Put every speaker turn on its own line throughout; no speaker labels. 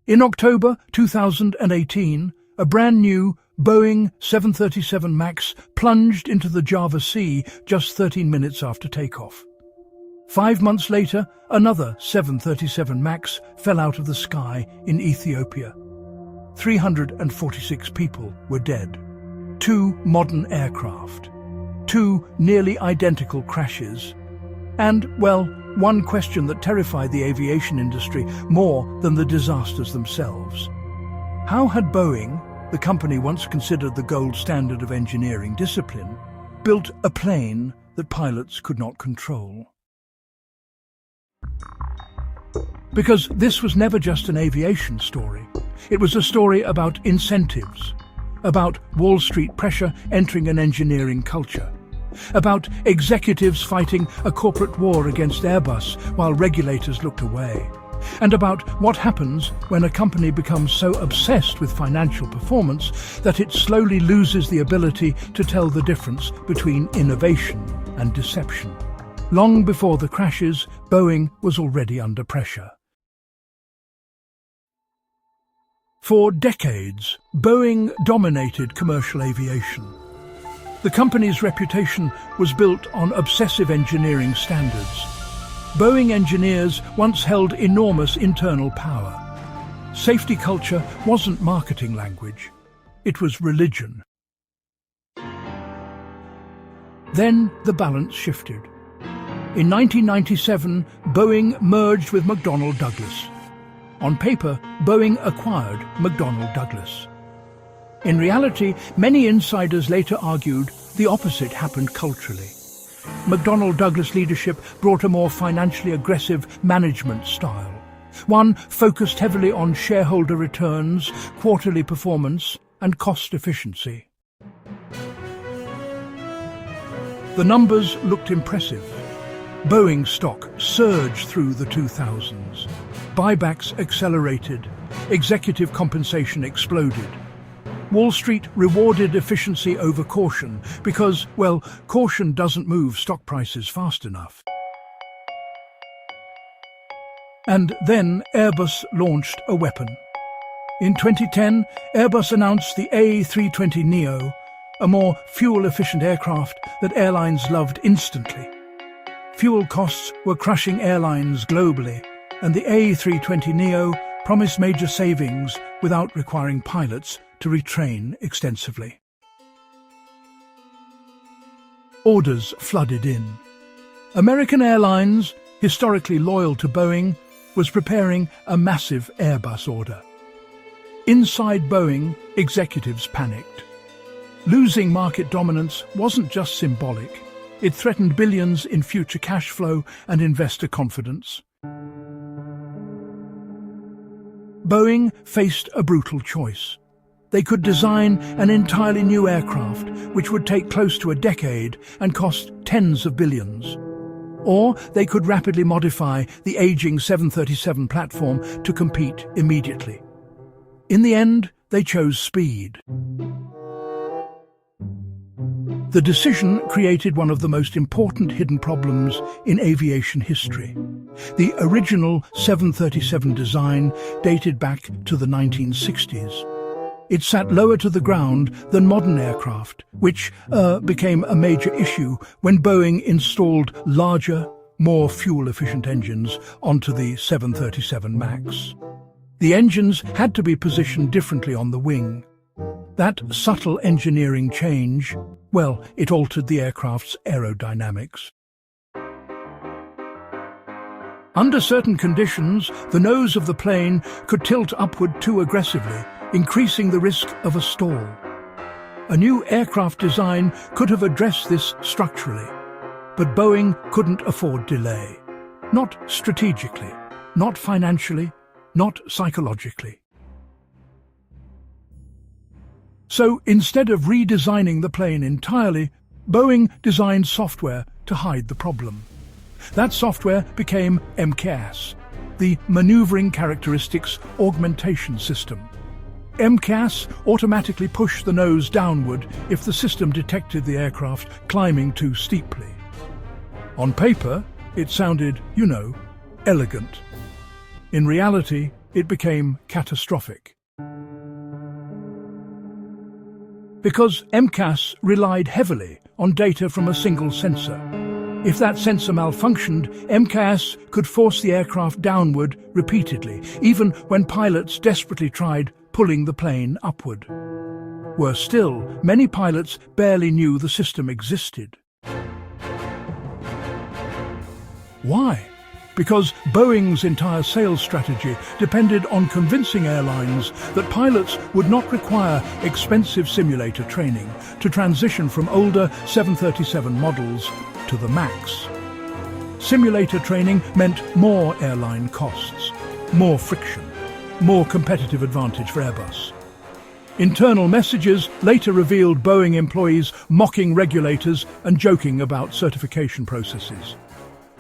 In October 2018, a brand new Boeing 737 MAX plunged into the Java Sea just 13 minutes after takeoff. 5 months later, another 737 MAX fell out of the sky in Ethiopia. 346 people were dead. 2 modern aircraft. 2 nearly identical crashes. And, well, one question that terrified the aviation industry more than the disasters themselves. How had Boeing, the company once considered the gold standard of engineering discipline, built a plane that pilots could not control? Because this was never just an aviation story. It was a story about incentives, about Wall Street pressure entering an engineering culture, about executives fighting a corporate war against Airbus while regulators looked away, and about what happens when a company becomes so obsessed with financial performance that it slowly loses the ability to tell the difference between innovation and deception. Long before the crashes, Boeing was already under pressure. For decades, Boeing dominated commercial aviation. The company's reputation was built on obsessive engineering standards. Boeing engineers once held enormous internal power. Safety culture wasn't marketing language. It was religion. Then the balance shifted. In 1997, Boeing merged with McDonnell Douglas. On paper, Boeing acquired McDonnell Douglas. In reality, many insiders later argued the opposite happened culturally. McDonnell Douglas leadership brought a more financially aggressive management style, one focused heavily on shareholder returns, quarterly performance, and cost efficiency. The numbers looked impressive. Boeing stock surged through the 2000s. Buybacks accelerated. Executive compensation exploded. Wall Street rewarded efficiency over caution because, well, caution doesn't move stock prices fast enough. And then Airbus launched a weapon. In 2010, Airbus announced the A320neo, a more fuel-efficient aircraft that airlines loved instantly. Fuel costs were crushing airlines globally, and the A320neo promised major savings without requiring pilots to retrain extensively. Orders flooded in. American Airlines, historically loyal to Boeing, was preparing a massive Airbus order. Inside Boeing, executives panicked. Losing market dominance wasn't just symbolic. It threatened billions in future cash flow and investor confidence. Boeing faced a brutal choice. They could design an entirely new aircraft, which would take close to a decade and cost tens of billions. Or they could rapidly modify the aging 737 platform to compete immediately. In the end, they chose speed. The decision created one of the most important hidden problems in aviation history. The original 737 design dated back to the 1960s. It sat lower to the ground than modern aircraft, which became a major issue when Boeing installed larger, more fuel-efficient engines onto the 737 MAX. The engines had to be positioned differently on the wing. That subtle engineering change, well, it altered the aircraft's aerodynamics. Under certain conditions, the nose of the plane could tilt upward too aggressively, increasing the risk of a stall. A new aircraft design could have addressed this structurally, but Boeing couldn't afford delay. Not strategically, not financially, not psychologically. So instead of redesigning the plane entirely, Boeing designed software to hide the problem. That software became MCAS, the Maneuvering Characteristics Augmentation System. MCAS automatically pushed the nose downward if the system detected the aircraft climbing too steeply. On paper, it sounded, elegant. In reality, it became catastrophic. Because MCAS relied heavily on data from a single sensor. If that sensor malfunctioned, MCAS could force the aircraft downward repeatedly, even when pilots desperately tried pulling the plane upward. Worse still, many pilots barely knew the system existed. Why? Because Boeing's entire sales strategy depended on convincing airlines that pilots would not require expensive simulator training to transition from older 737 models to the MAX. Simulator training meant more airline costs, more friction, more competitive advantage for Airbus. Internal messages later revealed Boeing employees mocking regulators and joking about certification processes.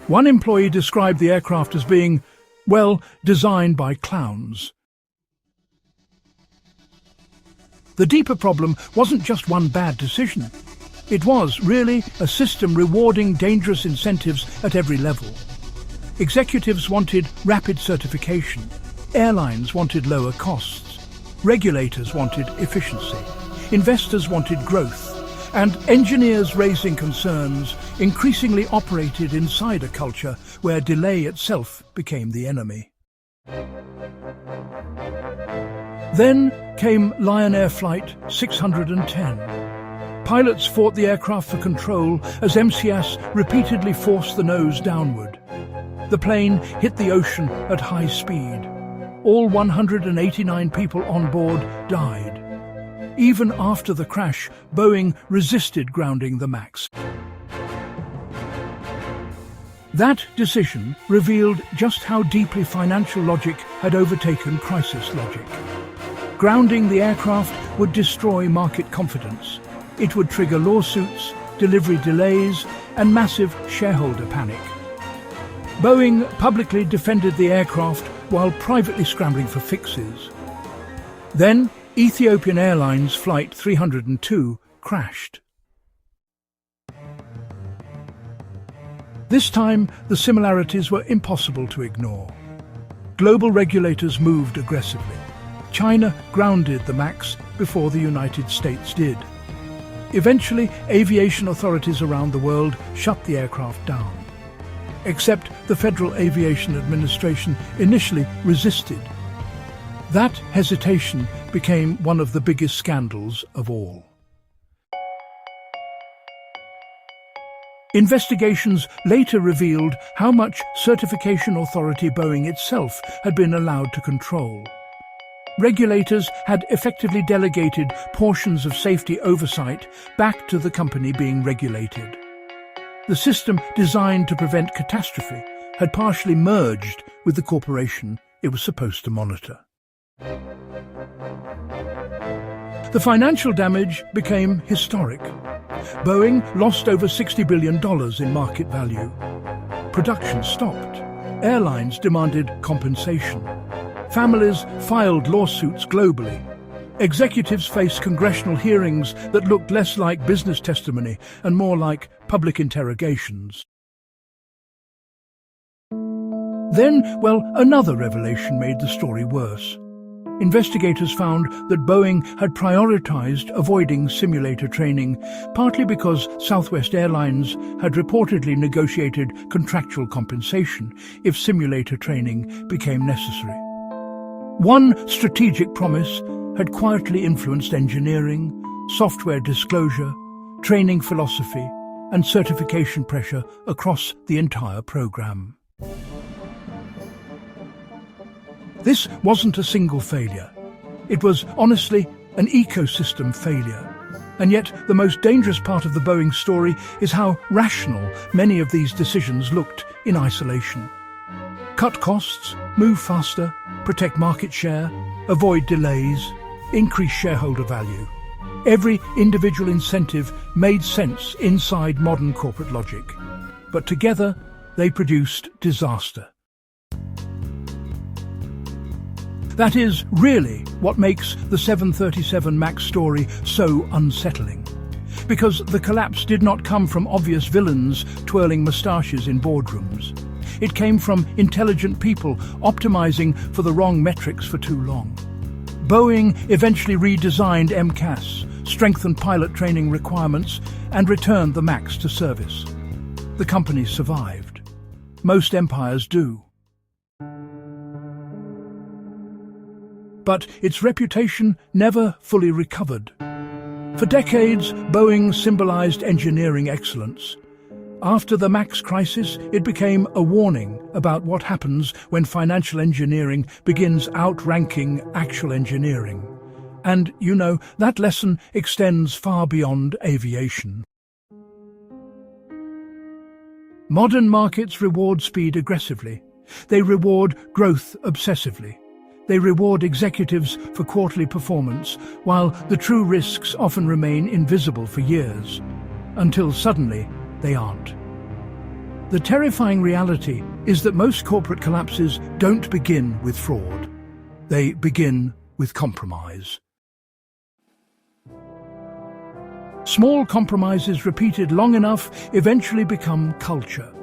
One employee described the aircraft as being, well, designed by clowns. The deeper problem wasn't just one bad decision. It was, really, a system rewarding dangerous incentives at every level. Executives wanted rapid certification. Airlines wanted lower costs. Regulators wanted efficiency. Investors wanted growth. And engineers raising concerns increasingly operated inside a culture where delay itself became the enemy. Then came Lion Air Flight 610. Pilots fought the aircraft for control as MCAS repeatedly forced the nose downward. The plane hit the ocean at high speed. All 189 people on board died. Even after the crash, Boeing resisted grounding the MAX. That decision revealed just how deeply financial logic had overtaken crisis logic. Grounding the aircraft would destroy market confidence. It would trigger lawsuits, delivery delays, and massive shareholder panic. Boeing publicly defended the aircraft while privately scrambling for fixes. Then, Ethiopian Airlines Flight 302 crashed. This time, the similarities were impossible to ignore. Global regulators moved aggressively. China grounded the MAX before the United States did. Eventually, aviation authorities around the world shut the aircraft down. Except the Federal Aviation Administration initially resisted. That hesitation became one of the biggest scandals of all. Investigations later revealed how much certification authority Boeing itself had been allowed to control. Regulators had effectively delegated portions of safety oversight back to the company being regulated. The system designed to prevent catastrophe had partially merged with the corporation it was supposed to monitor. The financial damage became historic. Boeing lost over $60 billion in market value. Production stopped. Airlines demanded compensation. Families filed lawsuits globally. Executives faced congressional hearings that looked less like business testimony and more like public interrogations. Then, another revelation made the story worse. Investigators found that Boeing had prioritized avoiding simulator training, partly because Southwest Airlines had reportedly negotiated contractual compensation if simulator training became necessary. One strategic promise had quietly influenced engineering, software disclosure, training philosophy, and certification pressure across the entire program. This wasn't a single failure. It was, honestly, an ecosystem failure. And yet, the most dangerous part of the Boeing story is how rational many of these decisions looked in isolation. Cut costs, move faster, protect market share, avoid delays, increase shareholder value. Every individual incentive made sense inside modern corporate logic. But together, they produced disaster. That is really what makes the 737 MAX story so unsettling. Because the collapse did not come from obvious villains twirling moustaches in boardrooms. It came from intelligent people optimizing for the wrong metrics for too long. Boeing eventually redesigned MCAS, strengthened pilot training requirements, and returned the MAX to service. The company survived. Most empires do. But its reputation never fully recovered. For decades, Boeing symbolized engineering excellence. After the MAX crisis, it became a warning about what happens when financial engineering begins outranking actual engineering. And, that lesson extends far beyond aviation. Modern markets reward speed aggressively. They reward growth obsessively. They reward executives for quarterly performance, while the true risks often remain invisible for years, until suddenly they aren't. The terrifying reality is that most corporate collapses don't begin with fraud. They begin with compromise. Small compromises repeated long enough eventually become culture.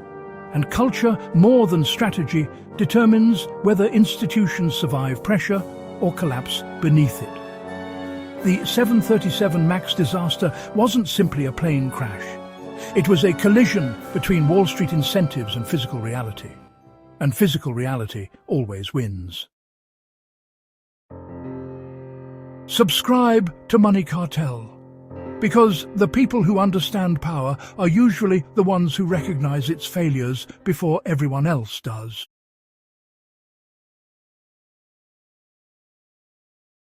And culture, more than strategy, determines whether institutions survive pressure or collapse beneath it. The 737 MAX disaster wasn't simply a plane crash. It was a collision between Wall Street incentives and physical reality. And physical reality always wins. Subscribe to Money Cartel, because the people who understand power are usually the ones who recognize its failures before everyone else does.